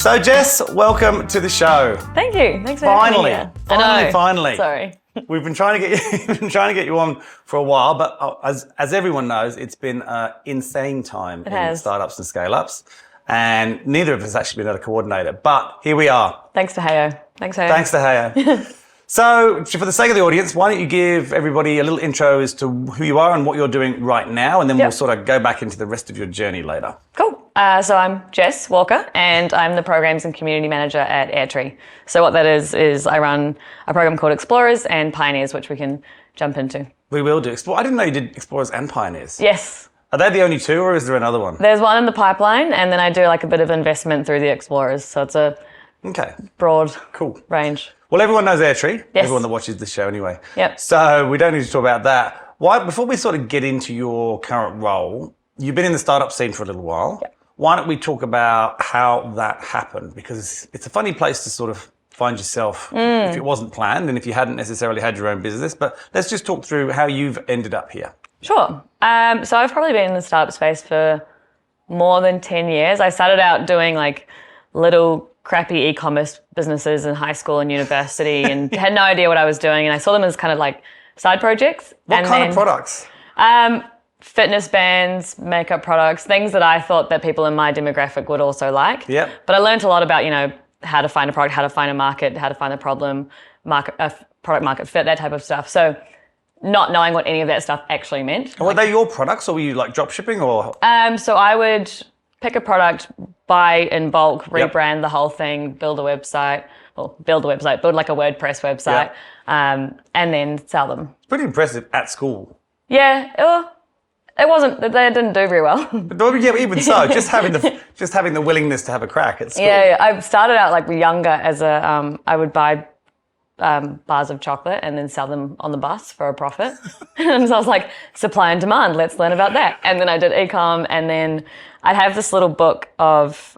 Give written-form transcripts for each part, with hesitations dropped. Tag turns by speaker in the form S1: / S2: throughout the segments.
S1: So Jess, welcome to the show.
S2: Thank you. Thanks for having me here.
S1: Finally.
S2: Sorry.
S1: We've been trying to get you on for a while, but as everyone knows, it's been an insane time in startups and scale-ups, and neither of us has actually been able to coordinate it. But here we are.
S2: Thanks to Heyo.
S1: Thanks to Heyo. So, for the sake of the audience, why don't you give everybody a little intro as to who you are and what you're doing right now, and then we'll sort of go back into the rest of your journey later.
S2: Cool. So I'm Jess Walker, and I'm the Programs and Community Manager at AirTree's. So what that is I run a program called Explorers and Pioneers, which we can jump into.
S1: We will do. I didn't know you did Explorers and Pioneers.
S2: Yes.
S1: Are they the only two, or is there another one?
S2: There's one in the pipeline, and then I do like a bit of investment through the Explorers. So it's a broad range.
S1: Well, everyone knows AirTree's.
S2: Yes.
S1: Everyone that watches the show anyway.
S2: Yep.
S1: So we don't need to talk about that. Before we sort of get into your current role, you've been in the startup scene for a little while.
S2: Yep.
S1: Why don't we talk about how that happened? Because it's a funny place to sort of find yourself if it wasn't planned and if you hadn't necessarily had your own business. But let's just talk through how you've ended up here.
S2: Sure. So I've probably been in the startup space for more than 10 years. I started out doing like little crappy e-commerce businesses in high school and university and had no idea what I was doing. And I saw them as kind of like side projects.
S1: What kind of products?
S2: Fitness bands, makeup products, things that I thought that people in my demographic would also like.
S1: Yep.
S2: But I learned a lot about, how to find a product, how to find a market, how to find the problem, product market fit, that type of stuff. So not knowing what any of that stuff actually meant.
S1: And were they your products, or were you like drop shipping or?
S2: So I would pick a product, buy in bulk, rebrand the whole thing, build like a WordPress website, and then sell them.
S1: It's pretty impressive at school.
S2: Yeah, it wasn't. They didn't do very well.
S1: But yeah, even so, just having the willingness to have a crack at school.
S2: Yeah, I started out like younger as I would buy bars of chocolate and then sell them on the bus for a profit. And so I was like, supply and demand, let's learn about that. And then I did e-com, and then I'd have this little book of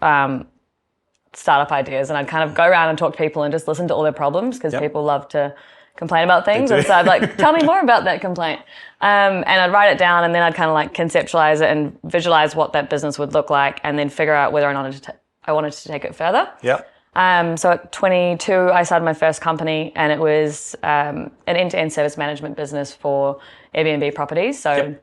S2: startup ideas, and I'd kind of go around and talk to people and just listen to all their problems, because people love to complain about things. And so I'd like, tell me more about that complaint. And I'd write it down, and then I'd kind of like conceptualize it and visualize what that business would look like, and then figure out whether or not I wanted to take it further.
S1: Yeah.
S2: So at 22, I started my first company, and it was an end-to-end service management business for Airbnb properties. So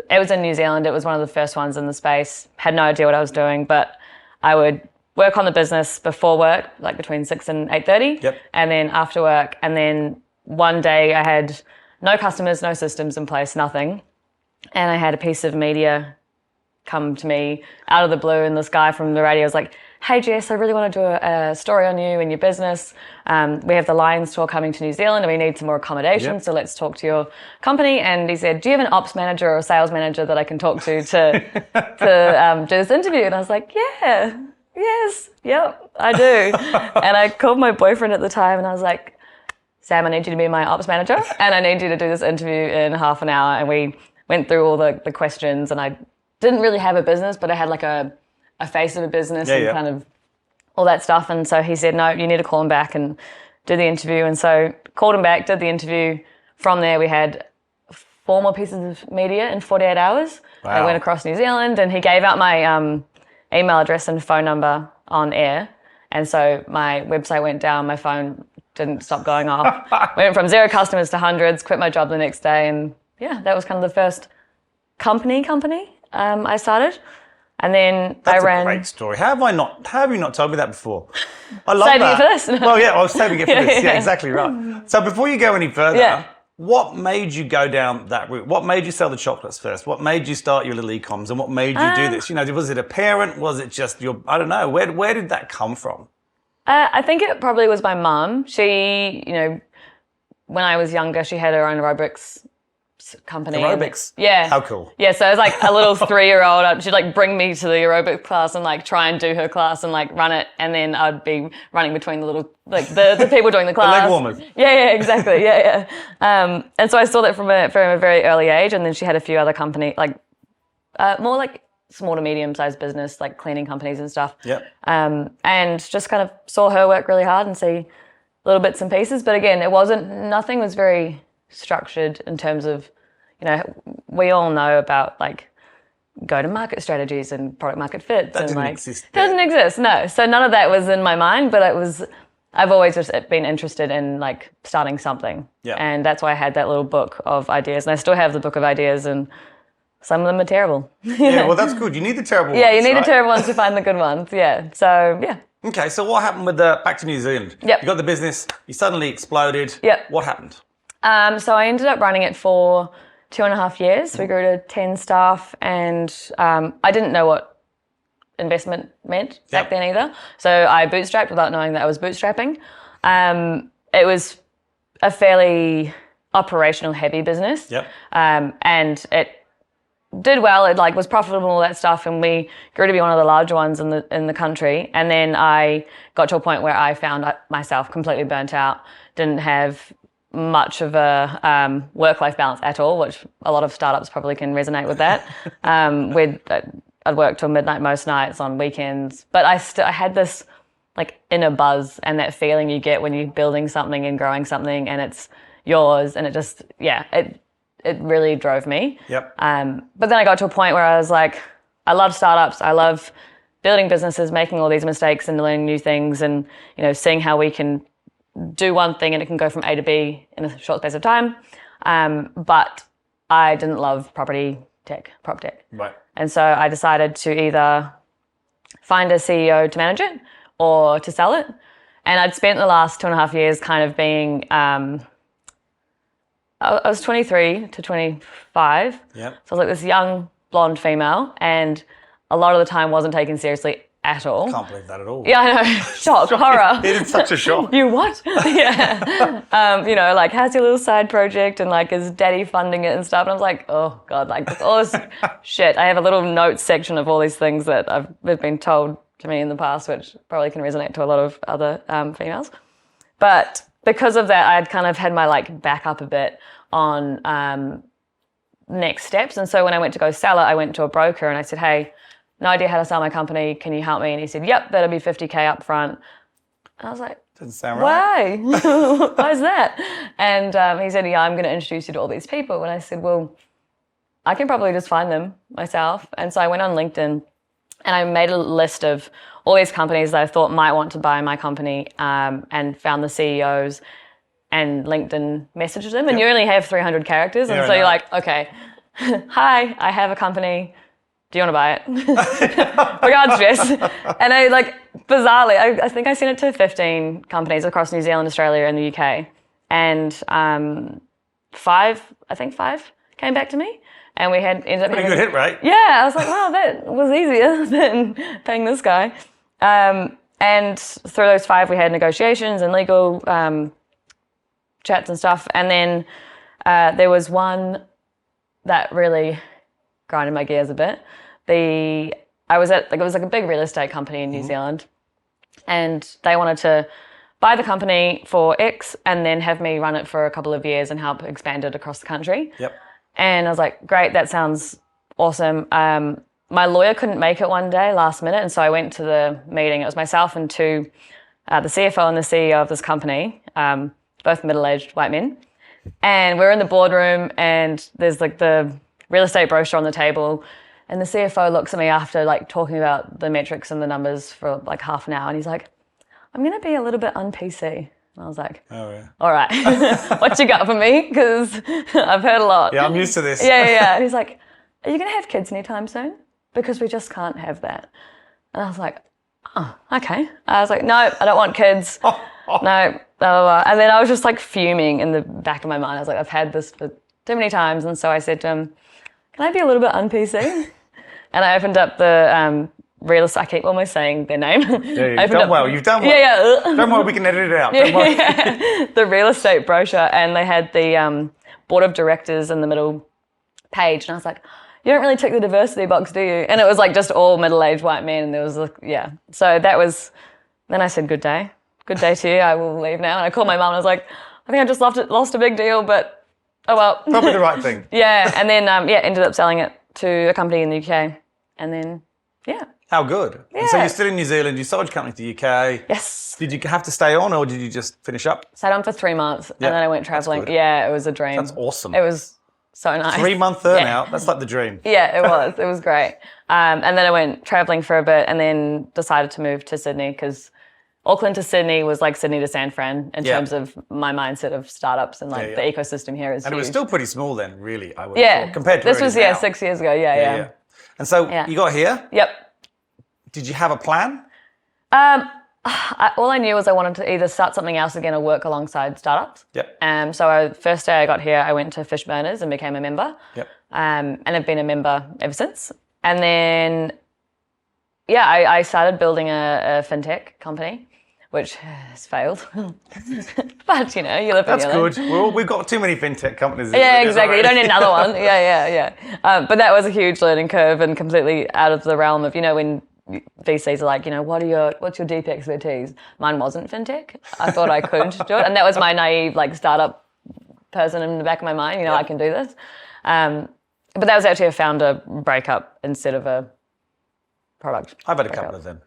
S2: it was in New Zealand. It was one of the first ones in the space. Had no idea what I was doing, but I would work on the business before work, like between 6 and 8:30, and then after work. And then one day I had no customers, no systems in place, nothing. And I had a piece of media come to me out of the blue, and this guy from the radio was like, "Hey Jess, I really want to do a story on you and your business. We have the Lions tour coming to New Zealand, and we need some more accommodation, so let's talk to your company." And he said, "Do you have an ops manager or a sales manager that I can talk to do this interview?" And I was like, yep, I do. And I called my boyfriend at the time, and I was like, "Sam, I need you to be my ops manager, and I need you to do this interview in half an hour." And we went through all the questions, and I didn't really have a business, but I had like a face of a business and kind of all that stuff. And so he said, "No, you need to call him back and do the interview." And so called him back, did the interview. From there, we had 4 more pieces of media in 48 hours. Wow. I went across New Zealand, and he gave out my email address and phone number on air. And so my website went down, my phone didn't stop going off. Went from 0 customers to hundreds, quit my job the next day. And that was kind of the first company I started. And then
S1: That's
S2: I ran.
S1: a great story. How have you not told me that before? I love
S2: saving
S1: that.
S2: it for this.
S1: Well, yeah, I was saving it for this. Yeah, exactly right. So before you go any further, what made you go down that route? What made you sell the chocolates first? What made you start your little e-coms, and what made you do this? Was it a parent? Was it just I don't know. Where did that come from?
S2: I think it probably was my mum. She, when I was younger, she had her own aerobics company.
S1: Aerobics?
S2: Yeah.
S1: How cool.
S2: Yeah, so I was like a little 3-year-old. She'd like bring me to the aerobic class and like try and do her class and like run it, and then I'd be running between the little, like the people doing the class.
S1: The leg warmers.
S2: Yeah, exactly. Yeah. And so I saw that from a very early age, and then she had a few other company, like more like small to medium-sized business, like cleaning companies and stuff.
S1: Yep.
S2: And just kind of saw her work really hard and see little bits and pieces. But again, nothing was very structured in terms of, we all know about like go-to-market strategies and product market fits.
S1: That
S2: and
S1: didn't
S2: like,
S1: exist
S2: That
S1: then.
S2: didn't exist, no. So none of that was in my mind, but I've always just been interested in like starting something.
S1: Yeah.
S2: And that's why I had that little book of ideas. And I still have the book of ideas, and some of them are terrible.
S1: Yeah, well, that's good. You need the terrible ones,
S2: Yeah, you need
S1: right?
S2: the terrible ones to find the good ones. Yeah. So, yeah.
S1: Okay, so what happened with back to New Zealand?
S2: Yep.
S1: You got the business, you suddenly exploded.
S2: Yep.
S1: What happened?
S2: So I ended up running it for 2.5 years. We grew to 10 staff, and I didn't know what investment meant back then either. So I bootstrapped without knowing that I was bootstrapping. It was a fairly operational heavy business.
S1: Yep.
S2: And it did well. It like was profitable and all that stuff, and we grew to be one of the larger ones in the country. And then I got to a point where I found myself completely burnt out, didn't have much of a work-life balance at all, which a lot of startups probably can resonate with that. I'd work till midnight most nights on weekends, but I had this like inner buzz and that feeling you get when you're building something and growing something and it's yours, and it just it really drove me.
S1: Yep.
S2: But then I got to a point where I was like, I love startups, I love building businesses, making all these mistakes and learning new things, and seeing how we can do one thing and it can go from A to B in a short space of time. But I didn't love prop tech.
S1: Right.
S2: And so I decided to either find a CEO to manage it or to sell it. And I'd spent the last 2.5 years kind of being, I was 23 to 25.
S1: Yep.
S2: So I was like this young blonde female, and a lot of the time wasn't taken seriously at all.
S1: Can't believe that at all.
S2: Yeah, I know. Shock, horror.
S1: It is such a shock.
S2: You what? Yeah. Like, how's your little side project, and like, is daddy funding it and stuff? And I was like, oh God, like all this shit. I have a little notes section of all these things that I've been told to me in the past, which probably can resonate to a lot of other females. But because of that, I'd kind of had my like back up a bit on next steps. And so when I went to go sell it, I went to a broker and I said, hey, no idea how to sell my company. Can you help me? And he said, yep, that'll be $50K up front. And I was like,
S1: doesn't sound right.
S2: why? Why is that? And he said, yeah, I'm going to introduce you to all these people. And I said, well, I can probably just find them myself. And so I went on LinkedIn and I made a list of all these companies that I thought might want to buy my company, and found the CEOs and LinkedIn messaged them. And you only have 300 characters. And so you're like, okay, hi, I have a company. Do you want to buy it? Regards, Jess. And I bizarrely, I think I sent it to 15 companies across New Zealand, Australia, and the UK. And five came back to me. And we ended up
S1: Pretty good hit rate.
S2: Yeah, I was like, wow, that was easier than paying this guy. And through those 5, we had negotiations and legal chats and stuff. And then there was one that really grinded my gears a bit. I was at, it was like a big real estate company in New Zealand, and they wanted to buy the company for X and then have me run it for a couple of years and help expand it across the country.
S1: Yep. And
S2: I was like, great, that sounds awesome. My lawyer couldn't make it one day, last minute, and so I went to the meeting. It was myself and the CFO and the CEO of this company, both middle-aged white men. And we're in the boardroom, and there's like the real estate brochure on the table, and the CFO looks at me after like talking about the metrics and the numbers for like half an hour, and he's like, I'm going to be a little bit un-PC. And I was like, oh yeah, all right, what you got for me? Because I've heard a lot.
S1: Yeah, I'm used to this.
S2: Yeah. And he's like, are you going to have kids anytime soon? Because we just can't have that. And I was like, oh, okay. I was like, no, I don't want kids. No, blah, blah, blah. And then I was just like fuming in the back of my mind. I was like, I've had this for too many times. And so I said to him, can I be a little bit un-PC? And I opened up the real estate, I keep almost saying their name.
S1: Yeah, you've done well.
S2: Yeah.
S1: Don't worry, we can edit it out.
S2: The real estate brochure, and they had the board of directors in the middle page. And I was like, you don't really tick the diversity box, do you? And it was like just all middle-aged white men. And there was like, yeah. So that was, then I said, good day to you. I will leave now. And I called my mum and I was like, I think I just lost a big deal, but oh well.
S1: Probably the right thing.
S2: Yeah. And then, ended up selling it to a company in the UK. And then, yeah.
S1: How good.
S2: Yeah.
S1: And so you're still in New Zealand, you sold your company to the UK.
S2: Yes.
S1: Did you have to stay on, or did you just finish up?
S2: Stayed on for 3 months, and then I went traveling.
S1: good.
S2: Yeah, it was a dream.
S1: That's awesome.
S2: It was So nice.
S1: 3-month earnout. That's like the dream.
S2: Yeah, it was. It was great. And then I went traveling for a bit and then decided to move to Sydney because Auckland to Sydney was like Sydney to San Fran in terms of my mindset of startups and like the ecosystem here is
S1: And
S2: huge.
S1: it was still pretty small then, really, I would have thought, compared to
S2: this was
S1: now.
S2: 6 years ago. Yeah.
S1: And so you got here.
S2: Yep.
S1: Did you have a plan?
S2: All I knew was I wanted to either start something else again or work alongside startups.
S1: Yep.
S2: So first day I got here, I went to Fish Burners and became a member.
S1: Yep.
S2: And I've been a member ever since. And then, I started building a fintech company, which has failed. But, you live
S1: That's
S2: and you learn.
S1: good. Well, we've got too many fintech companies.
S2: Yeah, exactly. You don't need another one. Yeah. But that was a huge learning curve and completely out of the realm of, when VCs are like, what's your deep expertise? Mine wasn't fintech. I thought I could do it. And that was my naive, like, startup person in the back of my mind. I can do this. But that was actually a founder breakup instead of a product.
S1: I've had a couple of them.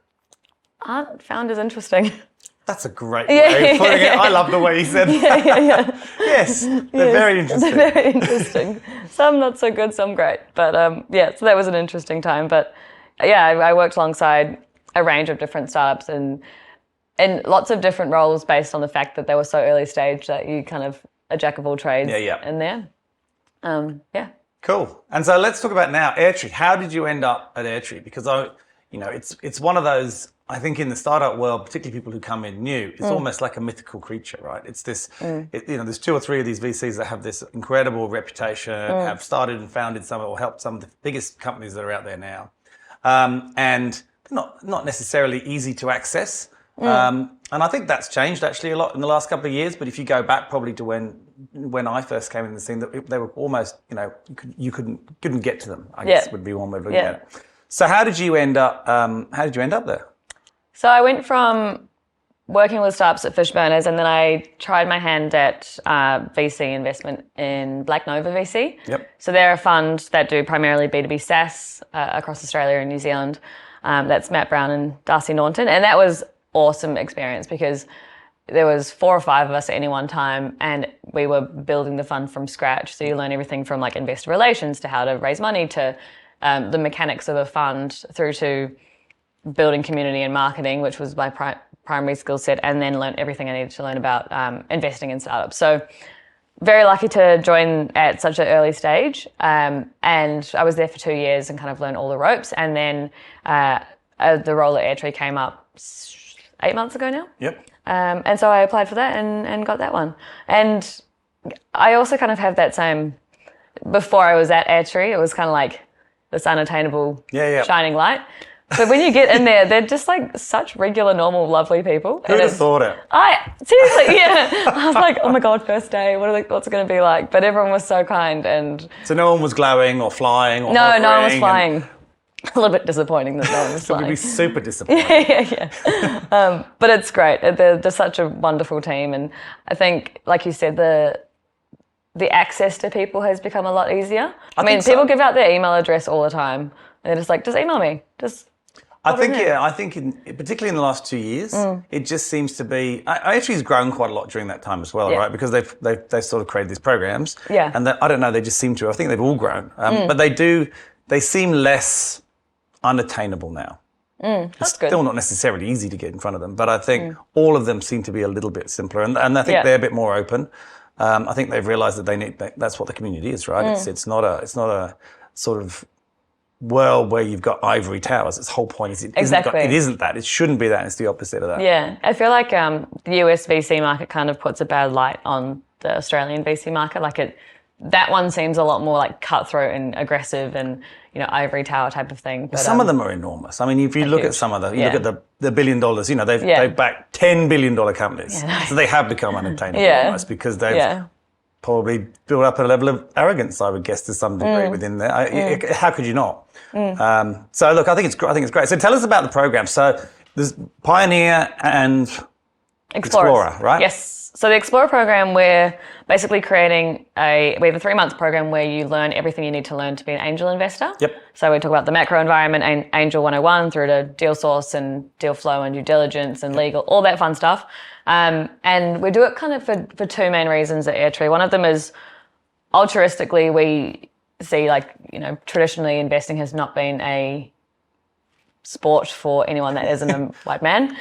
S2: Aren't founders interesting?
S1: That's a great way of putting it. I love the way you said that.
S2: Yeah.
S1: Yes, they're very interesting.
S2: They're very interesting. Some not so good, some great. But so that was an interesting time. But I worked alongside a range of different startups and in lots of different roles based on the fact that they were so early stage that you kind of a jack of all trades in there.
S1: Cool. And so let's talk about now AirTree. How did you end up at AirTree? Because it's one of those, I think in the startup world, particularly people who come in new, it's almost like a mythical creature, right? It's this, there's 2 or 3 of these VCs that have this incredible reputation, have started and founded some or helped some of the biggest companies that are out there now. And not necessarily easy to access. And I think that's changed actually a lot in the last couple of years. But if you go back probably to when I first came in the scene, that they were almost, you couldn't get to them, I guess would be one way of looking at it. So how did you end up there?
S2: So I went from working with startups at Fish Burners and then I tried my hand at VC investment in Black Nova VC.
S1: Yep.
S2: So they're a fund that do primarily B2B SaaS across Australia and New Zealand. That's Matt Brown and Darcy Naunton. And that was awesome experience because there was 4 or 5 of us at any one time and we were building the fund from scratch. So you learn everything from like investor relations to how to raise money to the mechanics of a fund through to building community and marketing, which was my primary skill set, and then learned everything I needed to learn about investing in startups. So very lucky to join at such an early stage. And I was there for 2 years and kind of learned all the ropes. And then the role at AirTree came up 8 months ago now.
S1: Yep.
S2: And so I applied for that and got that one. And I also kind of have that same, before I was at AirTree, it was kind of like this unattainable shining light. But when you get in there, they're just like such regular, normal, lovely people.
S1: Who'd have thought it?
S2: Seriously, I was like, oh my God, first day, what's it going to be like? But everyone was so kind. And
S1: so no one was glowing or flying or
S2: no one was
S1: hovering
S2: flying. A little bit disappointing that no one was
S1: So
S2: flying.
S1: it would be super disappointing.
S2: Yeah. But it's great. They're such a wonderful team. And I think, like you said, the access to people has become a lot easier. I mean, people give out their email address all the time. They're just like, just email me.
S1: I think particularly in the last 2 years, it just seems to be. AirTree's grown quite a lot during that time as well, right? Because they've sort of created these programs, and I don't know, they just seem to. I think they've all grown, but they seem less unattainable now.
S2: That's good.
S1: Still not necessarily easy to get in front of them, but I think all of them seem to be a little bit simpler, and I think they're a bit more open. I think they've realised that that's what the community is, right? It's not a sort of world where you've got ivory towers. Its whole point is it isn't that. It shouldn't be that. It's the opposite of that.
S2: Yeah, I feel like the US VC market kind of puts a bad light on the Australian VC market. Like that one seems a lot more like cutthroat and aggressive and ivory tower type of thing. But
S1: some of them are enormous. I mean, if you look at some of look at the $1 billion. They've backed $10 billion companies, so they have become unattainable almost because they've probably built up a level of arrogance, I would guess, to some degree within there. How could you not? So look, I think it's great. So tell us about the program. So there's Pioneer and Explorer, right?
S2: Yes. So the Explorer program, we're basically creating we have a 3-month program where you learn everything you need to learn to be an angel investor.
S1: Yep.
S2: So we talk about the macro environment, Angel 101 through to deal source and deal flow and due diligence and legal, all that fun stuff. And we do it kind of for 2 main reasons at AirTree. One of them is altruistically, we see traditionally investing has not been a sport for anyone that isn't a white man.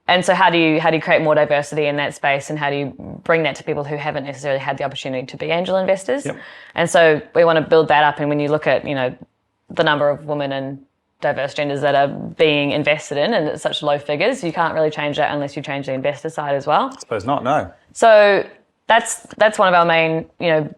S2: And so how do you create more diversity in that space, and how do you bring that to people who haven't necessarily had the opportunity to be angel investors?
S1: Yep.
S2: And so we want to build that up. And when you look at, the number of women and diverse genders that are being invested in, and it's such low figures, you can't really change that unless you change the investor side as well.
S1: I suppose not, no.
S2: So that's one of our main,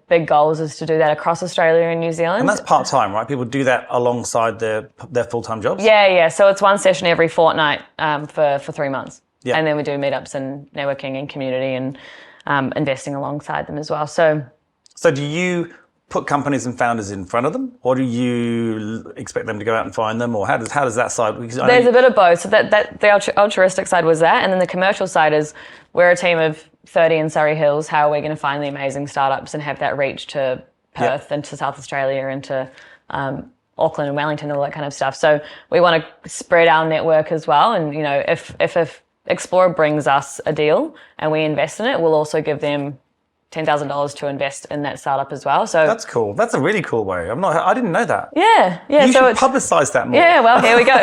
S2: big goals, is to do that across Australia and New Zealand.
S1: And that's part-time, right? People do that alongside their full-time jobs?
S2: Yeah. So it's one session every fortnight for 3 months.
S1: Yeah.
S2: And then we do meetups and networking and community and investing alongside them as well. So
S1: do you put companies and founders in front of them, or do you expect them to go out and find them, or how does that side? Because
S2: there's a bit of both. So that the altruistic side was that, and then the commercial side is we're a team of 30 in Surrey Hills. How are we going to find the amazing startups and have that reach to Perth and to South Australia and to Auckland and Wellington, all that kind of stuff. So we want to spread our network as well. And if Explorer brings us a deal and we invest in it, we'll also give them $10,000 to invest in that startup as well. So
S1: that's cool. That's a really cool way. I didn't know that.
S2: Yeah.
S1: You should publicise that more.
S2: Yeah, well, here we go.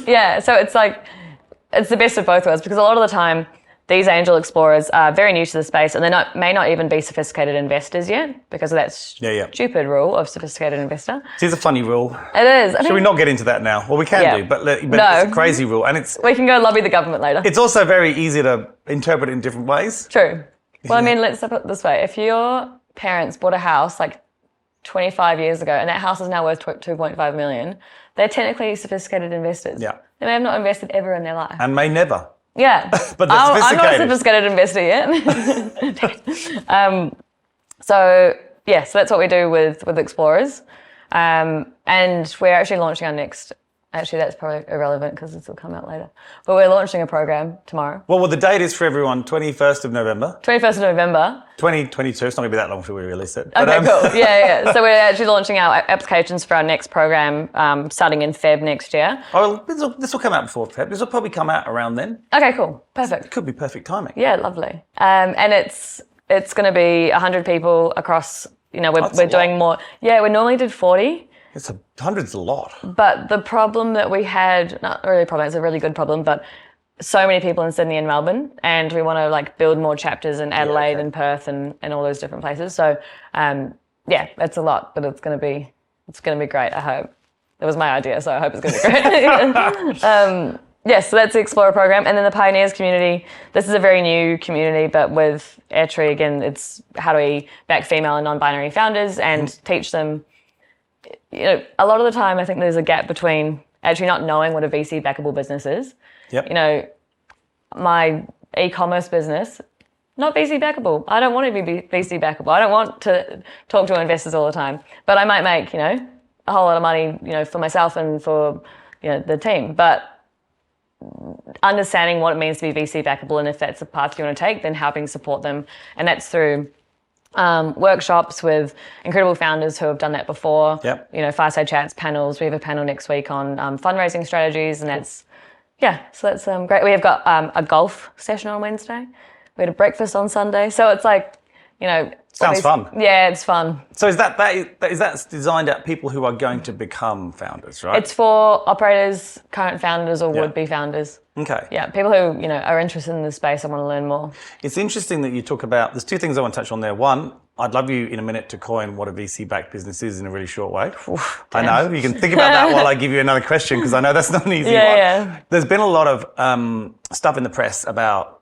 S2: Yeah, so it's the best of both worlds, because a lot of the time these angel explorers are very new to the space, and they may not even be sophisticated investors yet, because of that stupid rule of sophisticated investor.
S1: It is a funny rule.
S2: It is.
S1: Should we not get into that now? Well, we can do, but it's a crazy rule, and
S2: we can go lobby the government later.
S1: It's also very easy to interpret in different ways.
S2: True. Well, I mean, let's put it this way. If your parents bought a house 25 years ago, and that house is now worth $2.5 million, they're technically sophisticated investors.
S1: Yeah.
S2: They may have not invested ever in their life.
S1: And may never.
S2: Yeah.
S1: But they're
S2: I'm not a
S1: sophisticated.
S2: sophisticated investor yet. So that's what we do with explorers. And we're actually launching our next... Actually, that's probably irrelevant because this will come out later. But we're launching a program tomorrow.
S1: Well, the date is for everyone, 21st of November.
S2: 21st of November.
S1: 2022. It's not going to be that long until we release it.
S2: Okay, cool. Yeah. So we're actually launching our applications for our next program starting in Feb next year.
S1: Oh, this will come out before Feb. This will probably come out around then.
S2: Okay, cool. Perfect.
S1: It could be perfect timing.
S2: Yeah, lovely. And it's going to be 100 people across, we're doing more. Yeah, we normally did 40.
S1: It's 100's a lot.
S2: But the problem that we had, not really a problem, it's a really good problem, but so many people in Sydney and Melbourne, and we want to build more chapters in Adelaide and Perth and all those different places. So it's a lot, but it's going to be great, I hope. It was my idea, so I hope it's going to be great. So that's the Explorer program. And then the Pioneers community, this is a very new community, but with AirTree, again, it's how do we back female and non-binary founders and teach them. A lot of the time, I think there's a gap between actually not knowing what a VC backable business is.
S1: Yep.
S2: My e-commerce business, not VC backable. I don't want to be VC backable. I don't want to talk to investors all the time. But I might make, a whole lot of money, for myself and for, the team. But understanding what it means to be VC backable, and if that's the path you want to take, then helping support them. And that's through workshops with incredible founders who have done that before.
S1: Yep.
S2: Fireside chats, panels. We have a panel next week on fundraising strategies, and that's great. We have got a golf session on Wednesday. We had a breakfast on Sunday, so it's
S1: sounds fun.
S2: Yeah, it's fun.
S1: So is that designed at people who are going to become founders, right?
S2: It's for operators, current founders, or would-be founders.
S1: Okay.
S2: Yeah, people who are interested in this space and want to learn more.
S1: It's interesting that you talk about. There's two things I want to touch on there. One, I'd love you in a minute to coin what a VC-backed business is in a really short way.
S2: Oof,
S1: I know you can think about that while I give you another question, because I know that's not an easy one.
S2: Yeah.
S1: There's been a lot of stuff in the press about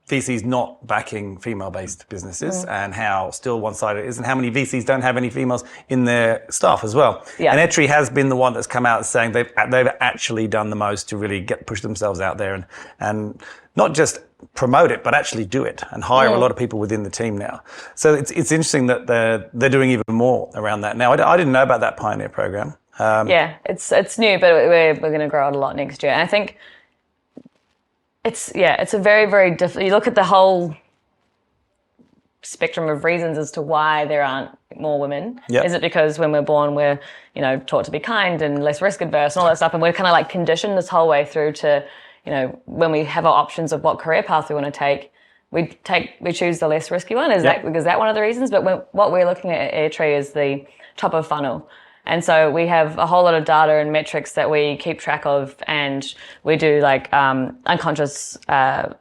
S1: VCs not backing female-based businesses and how still one-sided it is, and how many VCs don't have any females in their staff as well.
S2: Yeah.
S1: And AirTree has been the one that's come out saying they've actually done the most to really push themselves out there and not just promote it, but actually do it and hire a lot of people within the team now. So it's interesting that they're doing even more around that now. I didn't know about that Pioneer program.
S2: It's new, but we're going to grow it a lot next year. And I think it's a very, very different. You look at the whole spectrum of reasons as to why there aren't more women.
S1: Yep.
S2: Is it because when we're born we're taught to be kind and less risk adverse and all that stuff, and we're kind of conditioned this whole way through to when we have our options of what career path we want to take, we choose the less risky one. Is that one of the reasons? But what we're looking at AirTree is the top of funnel. And so we have a whole lot of data and metrics that we keep track of, and we do like unconscious bias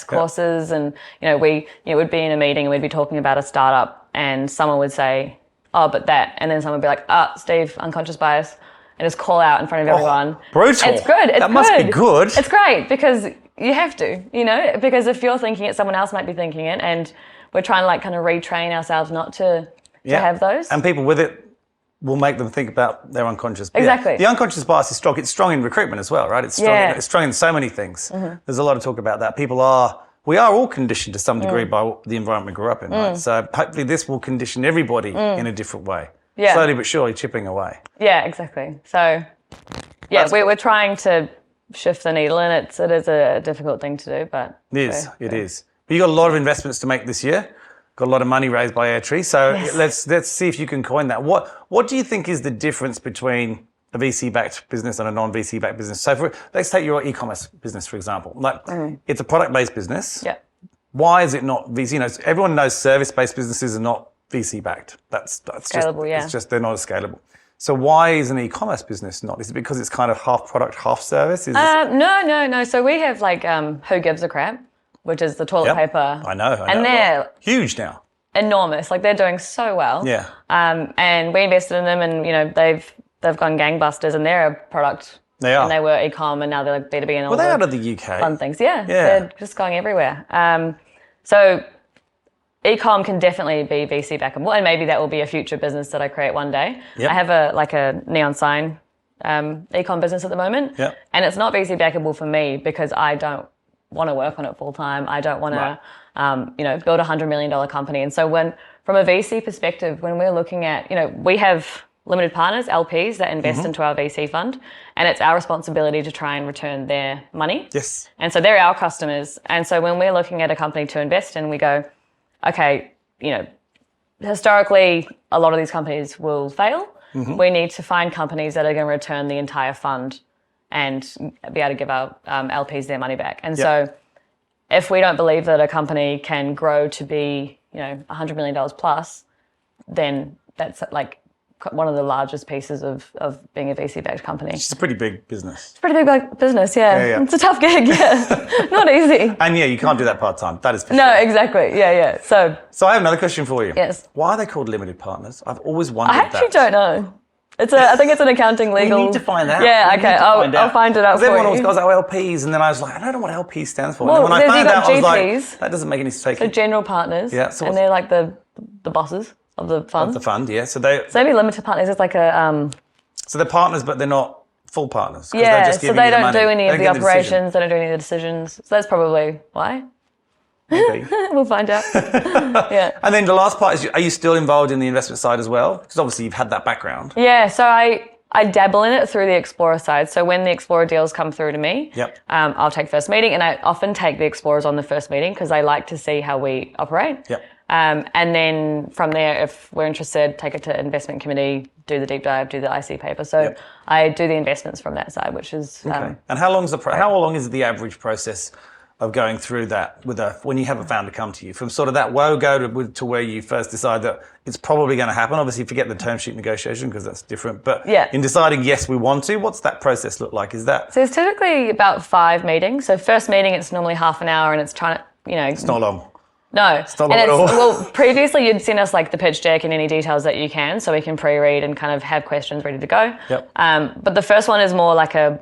S2: courses. And we would be in a meeting and we'd be talking about a startup, and someone would say, oh, but that, and then someone would be like, Steve, unconscious bias, and just call out in front of everyone.
S1: Brutal.
S2: It's good.
S1: That must be good.
S2: It's great because you have to, because if you're thinking it, someone else might be thinking it, and we're trying to like kind of retrain ourselves not to have those.
S1: And people with it will make them think about their unconscious bias.
S2: Exactly.
S1: The unconscious bias is strong. It's strong in recruitment as well, right? It's strong. It's strong in so many things. Mm-hmm. There's a lot of talk about that. We are all conditioned to some degree by the environment we grew up in, right? So hopefully this will condition everybody in a different way. Yeah. Slowly but surely chipping away.
S2: Yeah, exactly. So we're trying to shift the needle, and it is a difficult thing to do, but
S1: it is. But you got a lot of investments to make this year. Got a lot of money raised by AirTree. So let's see if you can coin that. What do you think is the difference between a VC-backed business and a non-VC-backed business? So let's take your e-commerce business, for example. Like it's a product-based business.
S2: Yeah.
S1: Why is it not VC? Everyone knows service-based businesses are not VC-backed. That's
S2: scalable,
S1: It's just they're not as scalable. So why is an e-commerce business not? Is it because it's kind of half product, half service?
S2: No. So we have like Who Gives a Crap, which is the toilet paper.
S1: I know.
S2: And they're
S1: huge now.
S2: Enormous. Like they're doing so well.
S1: Yeah.
S2: And we invested in them, and they've gone gangbusters, and they're a product.
S1: They are.
S2: And they were e-com, and now they're like B2B and all.
S1: Well, they're out of the UK.
S2: Fun things. Yeah. They're just going everywhere. So e-com can definitely be VC backable, and maybe that will be a future business that I create one day. Yep. I have a neon sign e-com business at the moment, and it's not VC backable for me because I don't want to work on it full time. I don't want to, build $100 million company. And so from a VC perspective, when we're looking at, we have limited partners, LPs, that invest into our VC fund, and it's our responsibility to try and return their money.
S1: Yes.
S2: And so they're our customers. And so when we're looking at a company to invest in, we go, okay, historically, a lot of these companies will fail. Mm-hmm. We need to find companies that are going to return the entire fund and be able to give our LPs their money back. And so if we don't believe that a company can grow to be, $100 million plus, then that's like one of the largest pieces of being a VC-backed company.
S1: It's a pretty big business.
S2: It's a pretty big business, yeah. It's a tough gig, Not easy.
S1: And you can't do that part-time. That is for sure.
S2: No, exactly. Yeah. So
S1: I have another question for you.
S2: Yes.
S1: Why are they called limited partners? I've always wondered that.
S2: I actually don't know. I think it's an accounting legal.
S1: We need to find out.
S2: Yeah, okay. I'll find it out for you.
S1: Everyone always goes, LPs, and then I was like, I don't know what LP stands for.
S2: Well,
S1: and then when I found out,
S2: GPs,
S1: I was like, that doesn't make any sense.
S2: So general partners.
S1: Yeah.
S2: And they're like the bosses of the fund.
S1: Of the fund, yeah. So
S2: maybe limited partners is like a.
S1: So they're partners, but they're not full partners.
S2: Yeah. So they don't do any of the operations. They don't do any of the decisions. So that's probably why.
S1: Maybe.
S2: We'll find out. Yeah.
S1: And then the last part is, are you still involved in the investment side as well? Because obviously you've had that background.
S2: Yeah. So I dabble in it through the Explorer side. So when the Explorer deals come through to me, I'll take first meeting, and I often take the Explorers on the first meeting because I like to see how we operate.
S1: Yep.
S2: And then from there, if we're interested, take it to investment committee, do the deep dive, do the IC paper. So I do the investments from that side, which is.
S1: Okay. And how long is the average process of going through that when you have a founder come to you, from sort of that go to where you first decide that it's probably going to happen? Obviously, forget the term sheet negotiation because that's different. But in deciding, yes, we want to, what's that process look like?
S2: So it's typically about 5 meetings. So first meeting, it's normally half an hour, and it's trying to,
S1: It's not long.
S2: No.
S1: It's not long at all.
S2: Well, previously you'd send us like the pitch deck and any details that you can, so we can pre-read and kind of have questions ready to go.
S1: Yep.
S2: But the first one is more like a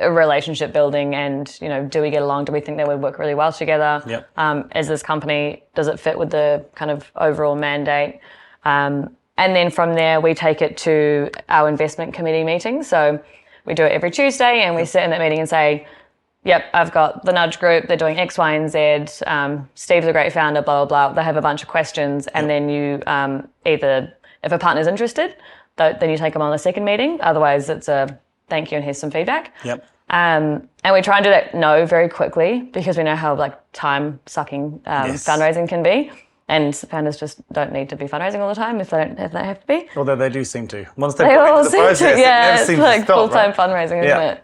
S2: relationship building, and do we get along? Do we think they would work really well together?
S1: Yep.
S2: Is this company, does it fit with the kind of overall mandate? And then from there we take it to our investment committee meeting. So we do it every Tuesday, and we sit in that meeting and say, yep, I've got the nudge group, they're doing X, Y, and Z. Steve's a great founder, blah, blah, blah. They have a bunch of questions, and then you either, if a partner's interested, then you take them on the second meeting. Otherwise it's a thank you and here's some feedback.
S1: Yep.
S2: And we try and do that very quickly because we know how time-sucking fundraising can be. And founders just don't need to be fundraising all the time if they have to be.
S1: Although they do seem to. Once they all seem to.
S2: Yeah, it's like full-time fundraising, isn't it?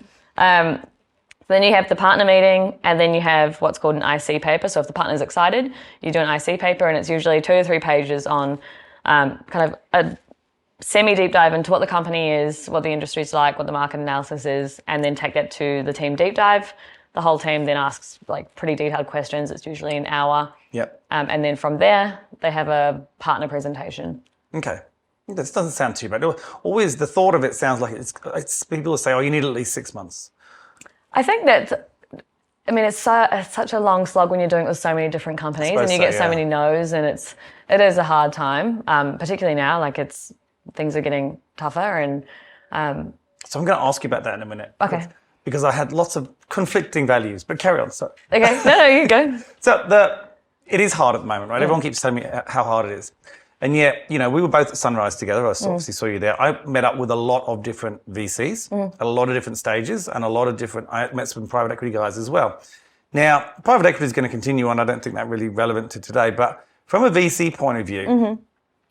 S2: Then you have the partner meeting, and then you have what's called an IC paper. So if the partner's excited, you do an IC paper, and it's usually 2 to 3 pages on kind of a semi-deep dive into what the company is, what the industry's like, what the market analysis is, and then take that to the team deep dive. The whole team then asks like pretty detailed questions. It's usually an hour.
S1: Yep.
S2: And then from there, they have a partner presentation.
S1: Okay. That doesn't sound too bad. Always the thought of it sounds like it's people say, oh, you need at least 6 months.
S2: I think that, I mean, it's such a long slog when you're doing it with so many different companies and you get so many no's, and it is a hard time, particularly now, like things are getting tougher. And
S1: so I'm going to ask you about that in a minute.
S2: Okay.
S1: Because I had lots of conflicting values, but carry on. So.
S2: Okay, no, you go.
S1: So it is hard at the moment, right? Yeah. Everyone keeps telling me how hard it is. And yet, we were both at Sunrise together. I obviously saw you there. I met up with a lot of different VCs at a lot of different stages, and I met some private equity guys as well. Now, private equity is going to continue on. I don't think that's really relevant to today, but from a VC point of view,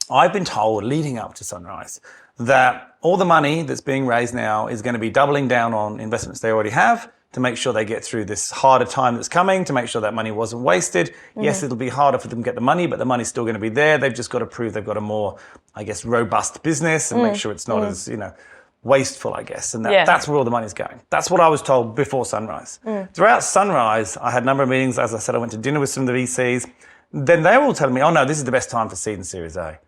S1: I've been told leading up to Sunrise that all the money that's being raised now is going to be doubling down on investments they already have to make sure they get through this harder time that's coming, to make sure that money wasn't wasted. Yes, it'll be harder for them to get the money, but the money's still going to be there. They've just got to prove they've got a more, I guess, robust business and make sure it's not as, wasteful, I guess. And that's where all the money's going. That's what I was told before Sunrise. Throughout Sunrise, I had a number of meetings. As I said, I went to dinner with some of the VCs. Then they were all telling me, oh no, this is the best time for seed and Series A,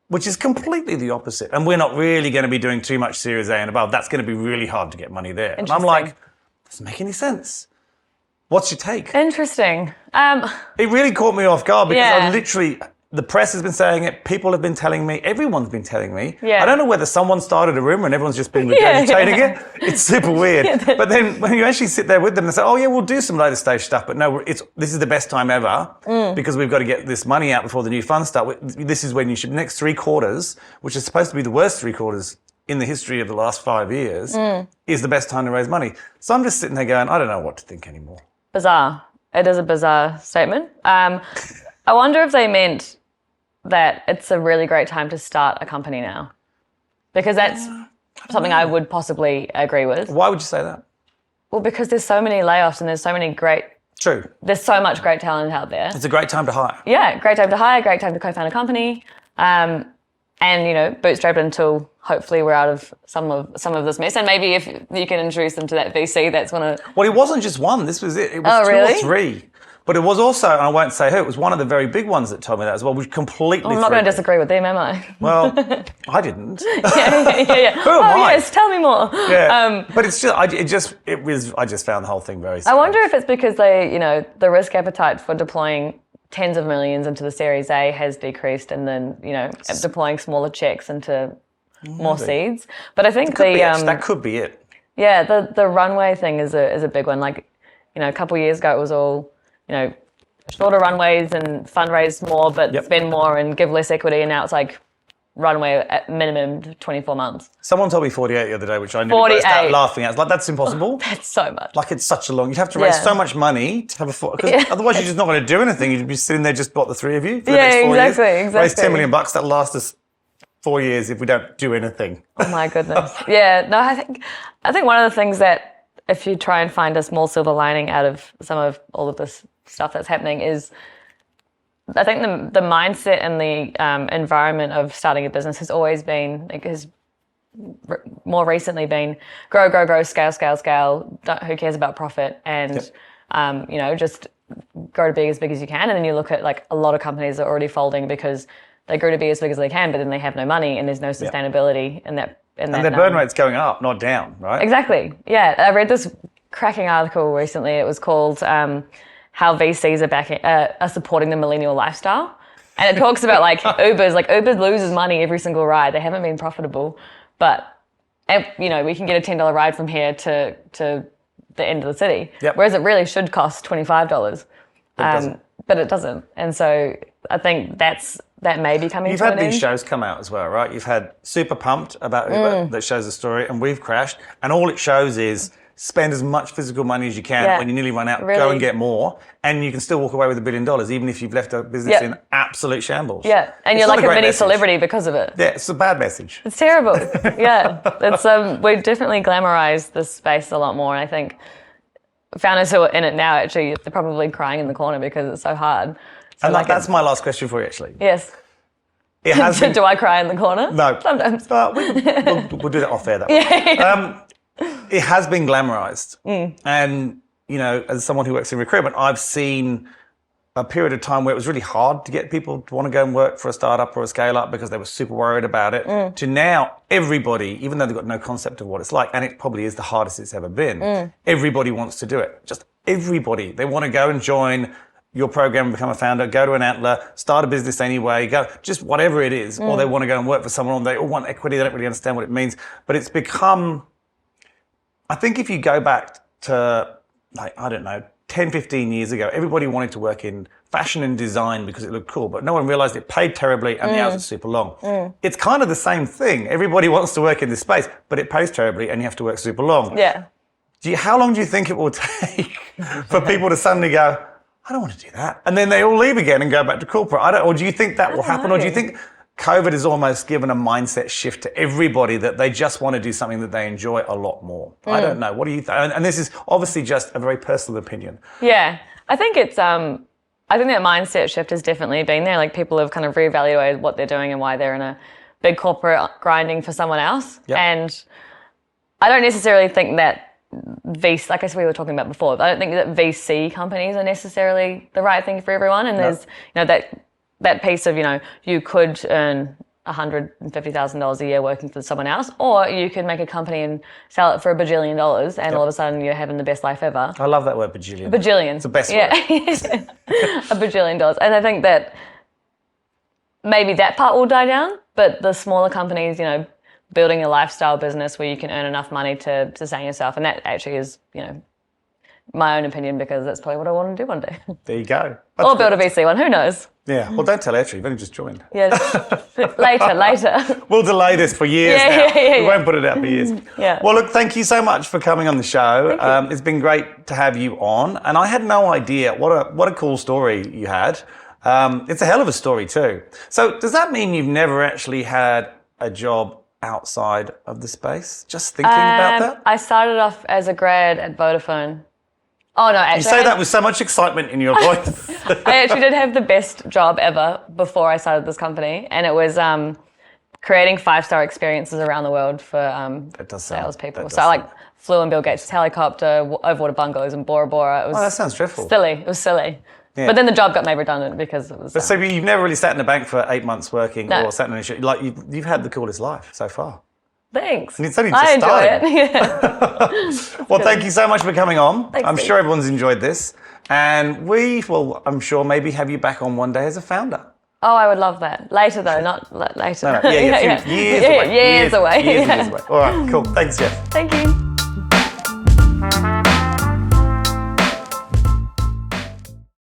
S1: which is completely the opposite. And we're not really going to be doing too much Series A and above. That's going to be really hard to get money there. And I'm like, doesn't make any sense. What's your take?
S2: Interesting.
S1: It really caught me off guard because the press has been saying it, people have been telling me, everyone's been telling me. Yeah. I don't know whether someone started a rumor and everyone's just been regurgitating it. It's super weird. But then when you actually sit there with them and say, oh yeah, we'll do some later stage stuff, but no, this is the best time ever because we've got to get this money out before the new funds start. This is when you should, next 3 quarters, which is supposed to be the worst 3 quarters in the history of the last 5 years, is the best time to raise money. So I'm just sitting there going, I don't know what to think anymore.
S2: Bizarre. It is a bizarre statement. I wonder if they meant that it's a really great time to start a company now, because that's something I would possibly agree with.
S1: Why would you say that?
S2: Well, because there's so many layoffs and there's so many there's so much great talent out there.
S1: It's a great time to hire.
S2: Yeah, great time to hire, great time to co-found a company. And bootstrap it until hopefully we're out of some of this mess. And maybe if you can introduce them to that VC, that's going to...
S1: Well, it wasn't just one. This was it. It was 2 or 3. But it was also, and I won't say who, it was one of the very big ones that told me that as well, which completely...
S2: I'm not going to disagree with them, am I?
S1: Well, I didn't.
S2: Yeah.
S1: Who am I?
S2: Yes, tell me more.
S1: Yeah. But it's just, I just found the whole thing very strange.
S2: I wonder if it's because they, the risk appetite for deploying tens of millions into the Series A has decreased, and then, deploying smaller checks into more seeds. But I think
S1: that could be it.
S2: Yeah, the runway thing is a big one. Like, a couple of years ago it was all, shorter runways and fundraise more, but spend more and give less equity. And now it's like runway at minimum 24 months.
S1: Someone told me 48 the other day, which I nearly burst out laughing at. I was like, that's impossible.
S2: That's so much.
S1: Like, it's such a long... You'd have to raise so much money to have because otherwise you're just not going to do anything. You'd be sitting there just, the 3 of you for the next 4 years?
S2: Exactly.
S1: Raise $10 million, that'll last us 4 years if we don't do anything.
S2: Oh my goodness. Yeah, no, I think one of the things that, if you try and find a small silver lining out of some of all of this stuff that's happening, is I think the mindset and the environment of starting a business has always been, more recently been grow, scale. Who cares about profit? And, just grow to be as big as you can. And then you look at like a lot of companies that are already folding because they grew to be as big as they can, but then they have no money and there's no sustainability in that. And
S1: their burn rate's going up, not down, right?
S2: Exactly. Yeah. I read this cracking article recently. It was called How VCs are supporting the millennial lifestyle. And it talks about like Ubers. Like Uber loses money every single ride. They haven't been profitable. But, we can get a $10 ride from here to the end of the city. Yep. Whereas it really should cost $25. But it doesn't. And so I think that may be coming
S1: to
S2: an end.
S1: You've had these shows come out as well, right? You've had Super Pumped about Uber that shows the story, and We've Crashed. And all it shows is spend as much physical money as you can. When you nearly run out, go and get more. And you can still walk away with $1 billion, even if you've left a business in absolute shambles.
S2: Yeah, and you're like a mini celebrity because of it.
S1: Yeah, it's a bad message.
S2: It's terrible. Yeah, it's we definitely glamorize this space a lot more. And I think founders who are in it now, actually, they're probably crying in the corner because it's so hard. So
S1: And that's my last question for you, actually.
S2: Yes.
S1: It has been,
S2: Do I cry in the corner?
S1: no.
S2: Sometimes.
S1: But we'll do that off air, that way. It has been glamorized. And, you know, as someone who works in recruitment, I've seen a period of time where it was really hard to get people to want to go and work for a startup or a scale up because they were super worried about it, to now everybody, even though they've got no concept of what it's like, and it probably is the hardest it's ever been, everybody wants to do it. Just everybody. They want to go and join your program and become a founder, go to an Antler, start a business anyway, go just whatever it is, or they want to go and work for someone, or they all want equity, they don't really understand what it means. But it's become, I think if you go back to, like, I don't know, 10, 15 years ago, everybody wanted to work in fashion and design because it looked cool, but no one realized it paid terribly and the hours are super long. It's kind of the same thing. Everybody wants to work in this space, but it pays terribly and you have to work super long.
S2: Yeah.
S1: How long do you think it will take for people to suddenly go, I don't want to do that, and then they all leave again and go back to corporate? Or do you think that will happen? Or do you think COVID has almost given a mindset shift to everybody that they just want to do something that they enjoy a lot more? I don't know. What do you think? And this is obviously just a very personal opinion.
S2: Yeah, I think it's. I think that mindset shift has definitely been there. Like, people have kind of reevaluated what they're doing and why they're in a big corporate grinding for someone else. Yep. And I don't necessarily think that VC, like I said, we were talking about before, I don't think that VC companies are necessarily the right thing for everyone. And there's, you know, that piece of, you know, you could earn $150,000 a year working for someone else, or you could make a company and sell it for $1 bajillion, and all of a sudden you're having the best life ever.
S1: I love that word, bajillion.
S2: Bajillion.
S1: It's the best
S2: word. $1 bajillion. And I think that maybe that part will die down, but the smaller companies, you know, building a lifestyle business where you can earn enough money to sustain yourself. And that actually is, you know, my own opinion, because that's probably what I want to do one day.
S1: There you go.
S2: Or build a VC one, who knows?
S1: Yeah, well, don't tell AirTree, you've only just joined.
S2: Yeah, later.
S1: We'll delay this for years now. We won't put it out for years.
S2: Yeah.
S1: Well, look, thank you so much for coming on the show. It's been great to have you on. And I had no idea what a cool story you had. It's a hell of a story too. So does that mean you've never actually had a job outside of the space? Just thinking about that?
S2: I started off as a grad at Vodafone. Oh, no, actually.
S1: You say that with so much excitement in your voice.
S2: I actually did have the best job ever before I started this company, and it was creating 5-star experiences around the world for salespeople. So I flew in Bill Gates' helicopter, overwater bungalows in Bora Bora. It was
S1: that sounds dreadful.
S2: Silly. It was silly. Yeah. But then the job got made redundant because it was...
S1: So you've never really sat in a bank for 8 months working, or sat in a shit. Like, you've had the coolest life so far.
S2: Thanks.
S1: And it's only just starting.
S2: Enjoy it. Yeah.
S1: Well, thank you so much for coming on.
S2: Thanks,
S1: I'm sure everyone's enjoyed this. And we will, I'm sure, maybe have you back on one day as a founder.
S2: Oh, I would love that. Later, though, not later.
S1: No. Yeah, years away.
S2: Years away.
S1: Years away. All right, cool. Thanks, Jess.
S2: Thank you.